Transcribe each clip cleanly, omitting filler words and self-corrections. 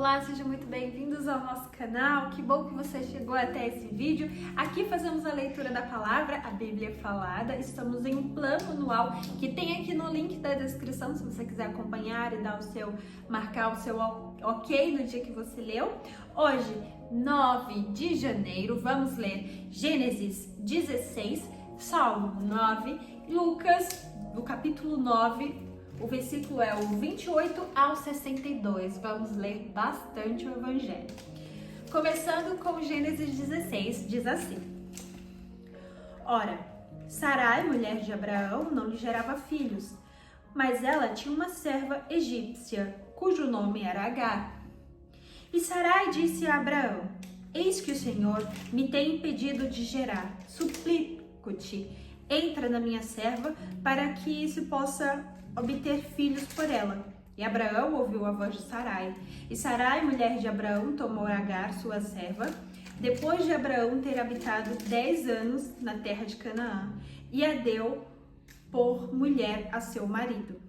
Olá, sejam muito bem-vindos ao nosso canal. Que bom que você chegou até esse vídeo. Aqui fazemos a leitura da palavra, a Bíblia falada. Estamos em um plano anual que tem aqui no link da descrição, se você quiser acompanhar e dar marcar o seu ok no dia que você leu. Hoje, 9 de janeiro, vamos ler Gênesis 16, Salmo 9, Lucas, no capítulo 9, o versículo é o 28 ao 62. Vamos ler bastante o Evangelho. Começando com Gênesis 16, diz assim: Ora, Sarai, mulher de Abraão, não lhe gerava filhos, mas ela tinha uma serva egípcia, cujo nome era Agar. E Sarai disse a Abraão: Eis que o Senhor me tem impedido de gerar. Suplico-te, entra na minha serva, para que se possa obter filhos por ela. E Abraão ouviu a voz de Sarai. E Sarai, mulher de Abraão, tomou Agar, sua serva, depois de Abraão ter habitado 10 anos na terra de Canaã, e a deu por mulher a seu marido.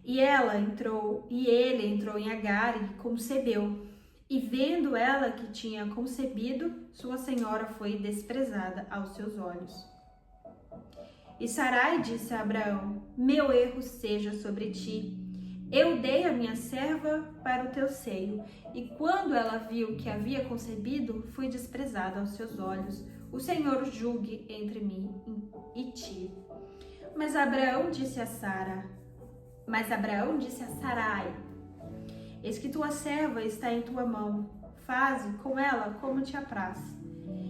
E ele entrou em Agar e concebeu. E vendo ela que tinha concebido, sua senhora foi desprezada aos seus olhos. E Sarai disse a Abraão: Meu erro seja sobre ti. Eu dei a minha serva para o teu seio, e quando ela viu que havia concebido, fui desprezada aos seus olhos. O Senhor julgue entre mim e ti. Mas Abraão disse a Sarai: Eis que tua serva está em tua mão, faze com ela como te apraz.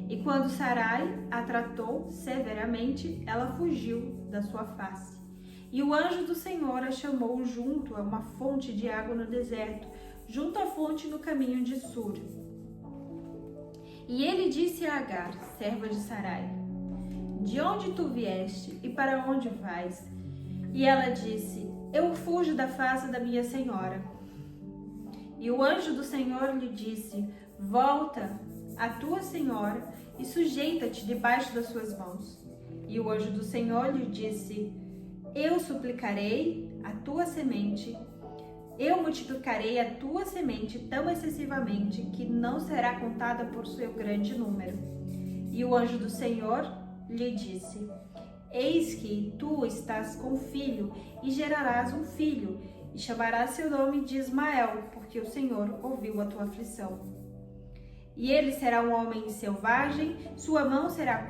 E quando Sarai a tratou severamente, ela fugiu da sua face. E o anjo do Senhor a chamou junto a uma fonte de água no deserto, junto à fonte no caminho de Sur. E ele disse a Agar, serva de Sarai: De onde tu vieste e para onde vais? E ela disse: Eu fujo da face da minha senhora. E o anjo do Senhor lhe disse: Volta a tua senhora e sujeita-te debaixo das suas mãos. E o anjo do Senhor lhe disse: Eu suplicarei a tua semente, eu multiplicarei a tua semente tão excessivamente que não será contada por seu grande número. E o anjo do Senhor lhe disse: Eis que tu estás com filho e gerarás um filho, e chamarás seu nome de Ismael, porque o Senhor ouviu a tua aflição. E ele será um homem selvagem, sua mão será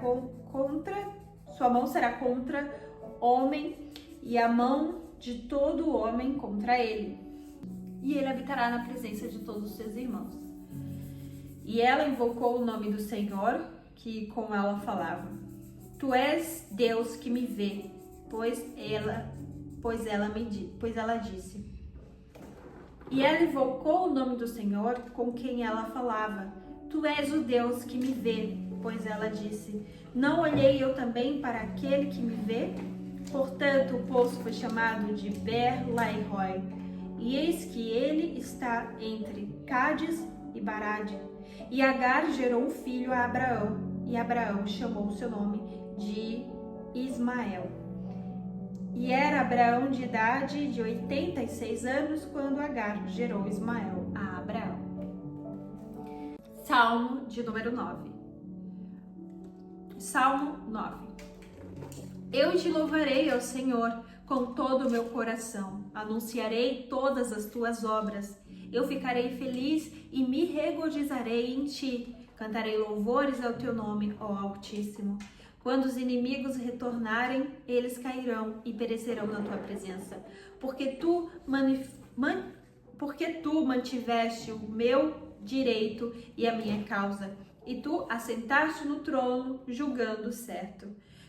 contra homem, e a mão de todo homem contra ele. E ele habitará na presença de todos os seus irmãos. E ela invocou o nome do Senhor, que com ela falava: Tu és Deus que me vê, pois ela disse. E ela invocou o nome do Senhor com quem ela falava: Tu és o Deus que me vê, pois ela disse. Não olhei eu também para aquele que me vê? Portanto, o poço foi chamado de Ber-Lahai-roi. E eis que ele está entre Cádiz e Barade. E Agar gerou um filho a Abraão, e Abraão chamou seu nome de Ismael. E era Abraão de idade de 86 anos quando Agar gerou Ismael a Abraão. Salmo de número 9. Salmo 9. Eu te louvarei, ó Senhor, com todo o meu coração. Anunciarei todas as tuas obras. Eu ficarei feliz e me regozijarei em ti. Cantarei louvores ao teu nome, ó Altíssimo. Quando os inimigos retornarem, eles cairão e perecerão na tua presença. Porque tu mantiveste o meu direito e a minha causa, e tu assentaste no trono, julgando certo.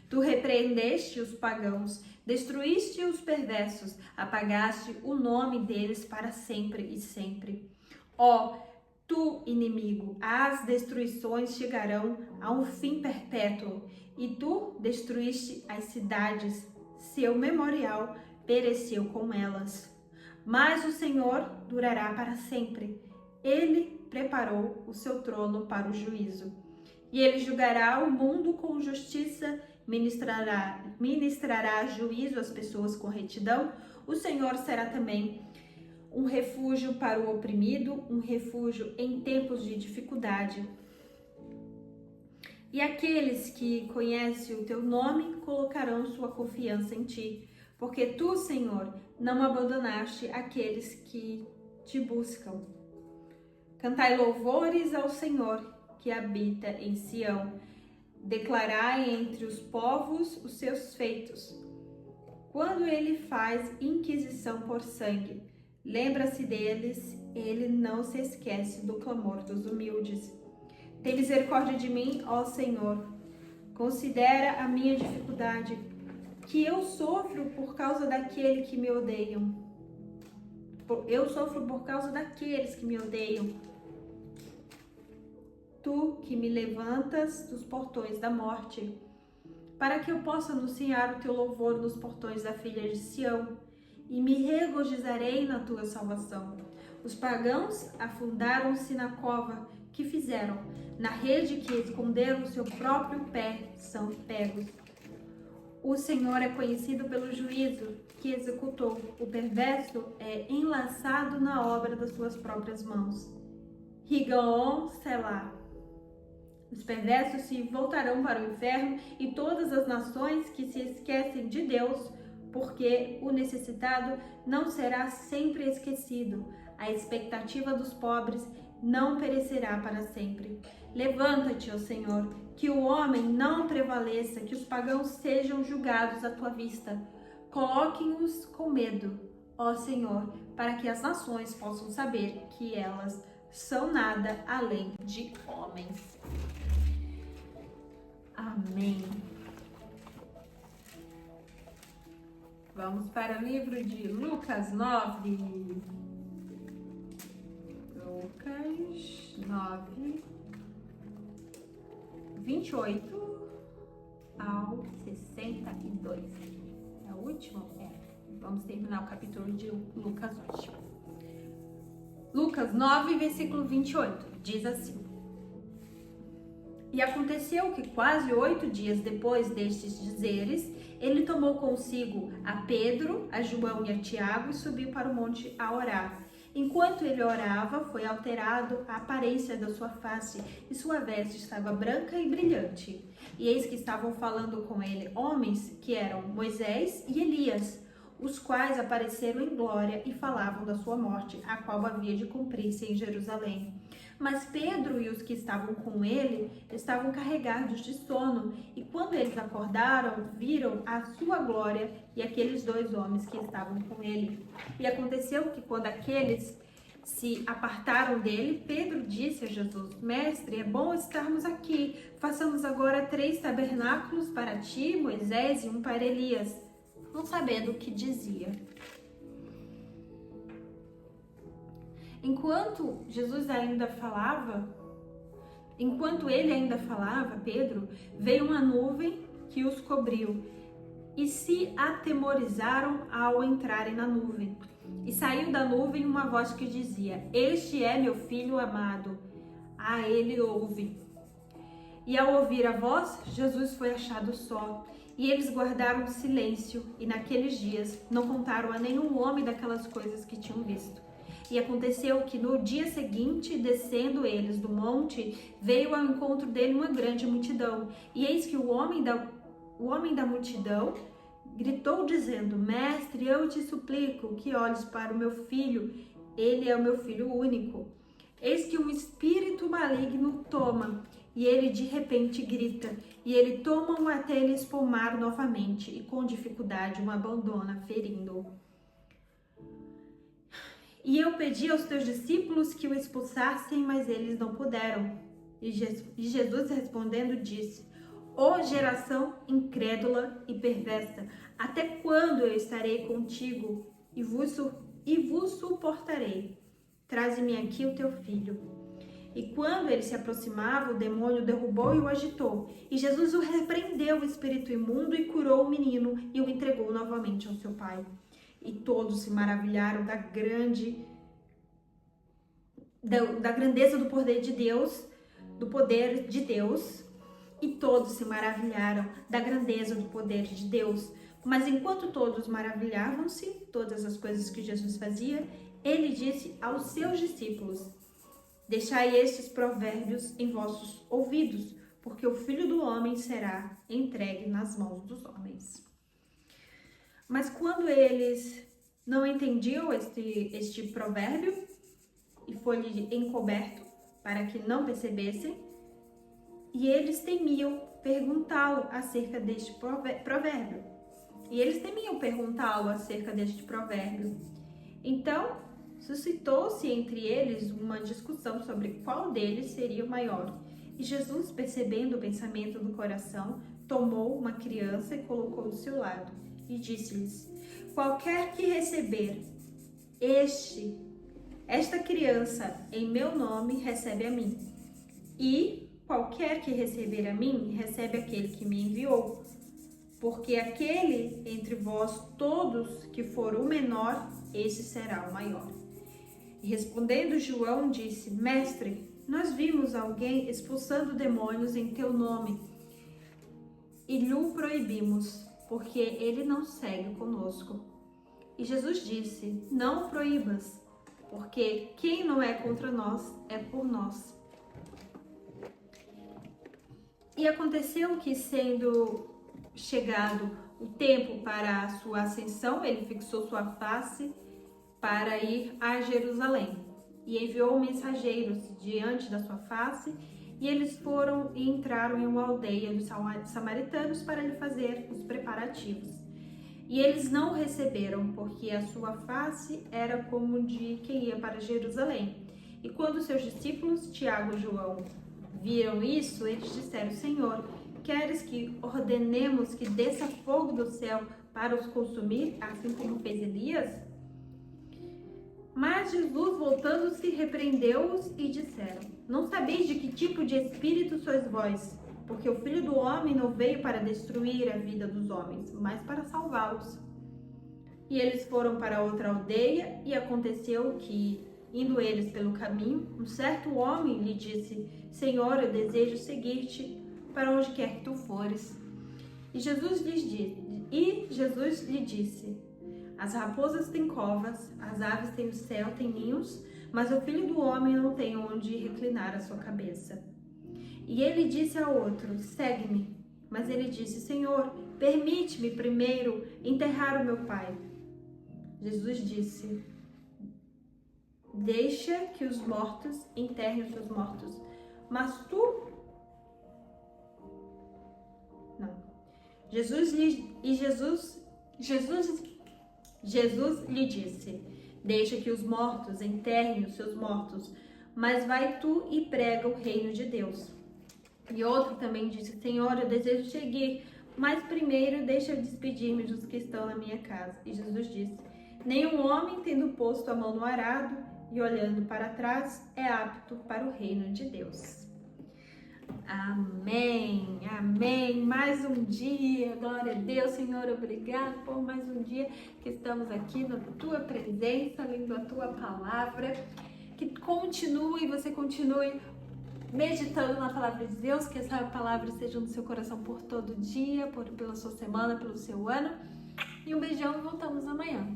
Tu repreendeste os pagãos, destruíste os perversos, apagaste o nome deles para sempre e sempre. Ó, tu, inimigo, as destruições chegarão a um fim perpétuo, e tu destruíste as cidades, seu memorial pereceu com elas. Mas o Senhor durará para sempre. Ele preparou o seu trono para o juízo. E ele julgará o mundo com justiça, ministrará juízo às pessoas com retidão. O Senhor será também um refúgio para o oprimido, um refúgio em tempos de dificuldade. E aqueles que conhecem o teu nome colocarão sua confiança em ti, porque tu, Senhor, não abandonaste aqueles que te buscam. Cantai louvores ao Senhor que habita em Sião. Declarai entre os povos os seus feitos. Quando ele faz inquisição por sangue, lembra-se deles, ele não se esquece do clamor dos humildes. Tem misericórdia de mim, ó Senhor. Considera a minha dificuldade, que eu sofro por causa daquele que me odeiam. Eu sofro por causa daqueles que me odeiam. Tu que me levantas dos portões da morte, para que eu possa anunciar o teu louvor nos portões da filha de Sião, e me regozijarei na tua salvação. Os pagãos afundaram-se na cova que fizeram, na rede que esconderam o seu próprio pé são pegos. O Senhor é conhecido pelo juízo que executou, o perverso é enlaçado na obra das suas próprias mãos. Rigaon Selá. Os perversos se voltarão para o inferno e todas as nações que se esquecem de Deus, porque o necessitado não será sempre esquecido. A expectativa dos pobres não perecerá para sempre. Levanta-te, ó Senhor, que o homem não prevaleça, que os pagãos sejam julgados à tua vista. Coloquem-os com medo, ó Senhor, para que as nações possam saber que elas são nada além de homens. Amém. Vamos para o livro de Lucas 9. Lucas 9, 28 ao 62. É o último? Vamos terminar o capítulo de Lucas hoje. Lucas 9, versículo 28, diz assim: E aconteceu que quase 8 dias depois destes dizeres, ele tomou consigo a Pedro, a João e a Tiago e subiu para o monte a orar. Enquanto ele orava, foi alterado a aparência da sua face, e sua veste estava branca e brilhante. E eis que estavam falando com ele homens que eram Moisés e Elias, os quais apareceram em glória e falavam da sua morte, a qual havia de cumprir-se em Jerusalém. Mas Pedro e os que estavam com ele estavam carregados de sono, e quando eles acordaram, viram a sua glória e aqueles 2 homens que estavam com ele. E aconteceu que quando aqueles se apartaram dele, Pedro disse a Jesus: Mestre, é bom estarmos aqui. Façamos agora 3 tabernáculos para ti, Moisés, e um para Elias, não sabendo o que dizia. Enquanto ele ainda falava, Pedro, veio uma nuvem que os cobriu e se atemorizaram ao entrarem na nuvem. E saiu da nuvem uma voz que dizia: Este é meu filho amado, a ele ouve. E ao ouvir a voz, Jesus foi achado só. E eles guardaram silêncio, e naqueles dias não contaram a nenhum homem daquelas coisas que tinham visto. E aconteceu que no dia seguinte, descendo eles do monte, veio ao encontro dele uma grande multidão. E eis que o homem da multidão gritou dizendo: Mestre, eu te suplico que olhes para o meu filho, ele é o meu filho único. Eis que um espírito maligno toma, e ele de repente grita, e ele toma-o até ele espumar novamente, e com dificuldade o abandona, ferindo-o. E eu pedi aos teus discípulos que o expulsassem, mas eles não puderam. E Jesus respondendo disse: Ó geração incrédula e perversa, até quando eu estarei contigo e vos suportarei? Traze-me aqui o teu filho. E quando ele se aproximava, o demônio derrubou e o agitou. E Jesus o repreendeu, o espírito imundo, e curou o menino e o entregou novamente ao seu pai. E todos se maravilharam da grandeza do poder de Deus, e todos se maravilharam da grandeza do poder de Deus. Mas enquanto todos maravilhavam-se, todas as coisas que Jesus fazia, ele disse aos seus discípulos: deixai estes provérbios em vossos ouvidos, porque o Filho do Homem será entregue nas mãos dos homens. Mas quando eles não entendiam este provérbio, e foi-lhe encoberto para que não percebessem, e eles temiam perguntá-lo acerca deste provérbio. Então, suscitou-se entre eles uma discussão sobre qual deles seria o maior. E Jesus, percebendo o pensamento do coração, tomou uma criança e colocou do seu lado, e disse-lhes: qualquer que receber esta criança em meu nome, recebe a mim. E qualquer que receber a mim, recebe aquele que me enviou. Porque aquele entre vós todos que for o menor, esse será o maior. E respondendo João, disse: Mestre, nós vimos alguém expulsando demônios em teu nome, e lhe proibimos, porque ele não segue conosco. E Jesus disse: não o proíbas, porque quem não é contra nós é por nós. E aconteceu que, sendo chegado o tempo para a sua ascensão, ele fixou sua face para ir a Jerusalém e enviou mensageiros diante da sua face, e eles foram e entraram em uma aldeia dos samaritanos para lhe fazer os preparativos. E eles não o receberam, porque a sua face era como de quem ia para Jerusalém. E quando seus discípulos, Tiago e João, viram isso, eles disseram: Senhor, queres que ordenemos que desça fogo do céu para os consumir, assim como fez Elias? Mas Jesus, voltando-se, repreendeu-os e disseram: não sabeis de que tipo de espírito sois vós? Porque o Filho do Homem não veio para destruir a vida dos homens, mas para salvá-los. E eles foram para outra aldeia, e aconteceu que, indo eles pelo caminho, um certo homem lhe disse: Senhor, eu desejo seguir-te para onde quer que tu fores. E Jesus lhe disse: as raposas têm covas, as aves têm o céu, têm ninhos, mas o Filho do Homem não tem onde reclinar a sua cabeça. E ele disse ao outro: segue-me. Mas ele disse: Senhor, permite-me primeiro enterrar o meu pai. Jesus disse: deixa que os mortos enterrem os seus mortos, mas tu... Não. Jesus lhe disse: deixa que os mortos enterrem os seus mortos, mas vai tu e prega o reino de Deus. E outro também disse: Senhor, eu desejo seguir, mas primeiro deixa eu despedir-me dos que estão na minha casa. E Jesus disse: nenhum homem, tendo posto a mão no arado e olhando para trás, é apto para o reino de Deus. Amém, amém. Mais um dia, glória a Deus, Senhor, obrigado por mais um dia que estamos aqui na tua presença, lendo a tua palavra. Que você continue meditando na palavra de Deus, que essa palavra seja no seu coração por todo dia, pela sua semana, pelo seu ano. E um beijão, voltamos amanhã.